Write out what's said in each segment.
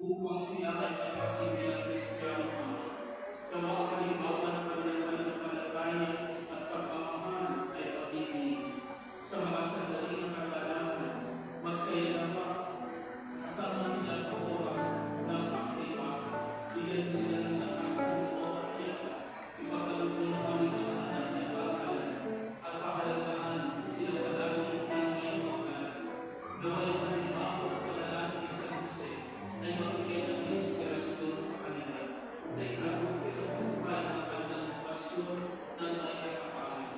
upang sila ay pagpasibig ng Kristiyano. Gawa ang halimbawa ng kanilang pananampalataya at pagmamahal ay pag-ibig. Sa mga sandali ng kagalaman, magsaya naman, kasama sila sa oras ng aktiba. Bigyan sila ng lakas ng loob at tiyak. Ipagkalugod ng Panginoon ang nagpapagalan at pahalagahan sila palagi ng iyong pagkalan. Gawin ang halimbawa at panalangin sa Jose ay magbigay ng inspirasyon sa kanila sa isang buhay ng kanilang pasyon ng naikakapahan.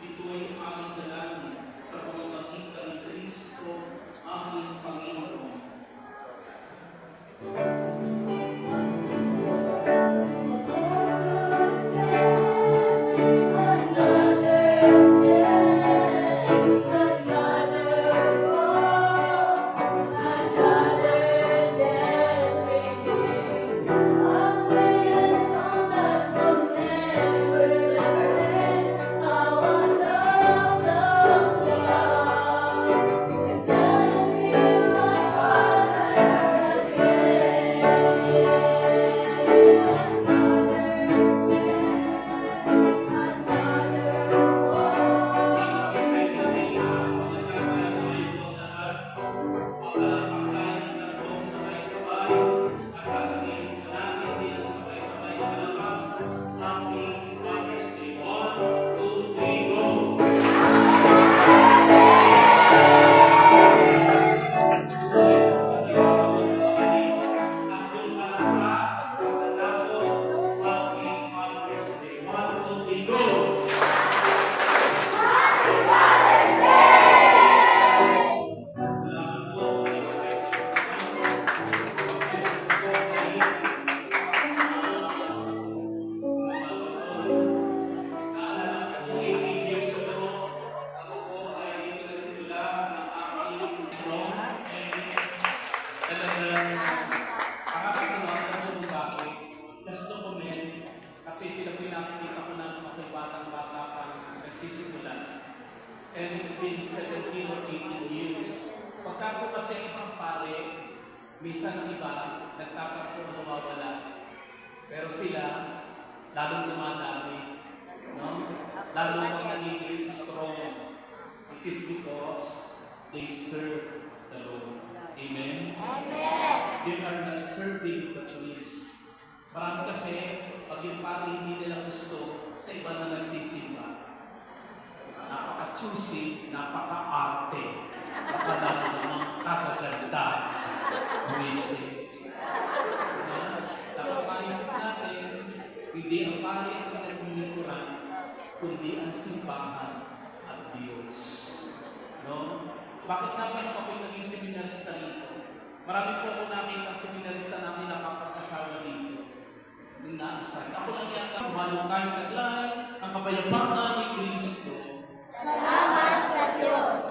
Ito ay aming dalangin sa pamamagitan ni Kristo, aming Panginoon. Kasi sila pinakikita ko na mga batang-bata pa nagsisimula. And it's been 17 or 18 years. Pagka po kasi ibang pare, minsan ang iba, nagtatakbo na mawawala. Pero sila, lalong dumadami. No? Lalo pang nagiging strong. It is because they serve the Lord. Amen? Amen! They are not serving the police. Marami kasi, pag yung pari hindi nila gusto sa iba na nagsisimba. Napaka-choosy, napaka-arte, napaka-lalo namang kakaganda. Buwisi. Napapaisip natin, hindi ang pari ang pinaglilikuran, kundi ang simbahan at Diyos. No? Bakit naman ako naging seminarista dito? Marami po ako nakita ang seminarista namin na kapag-asawa dito. Inaasal. Ako lang yan ang malukay taglay, ang kapayapaan ni Kristo. Salamat sa Diyos!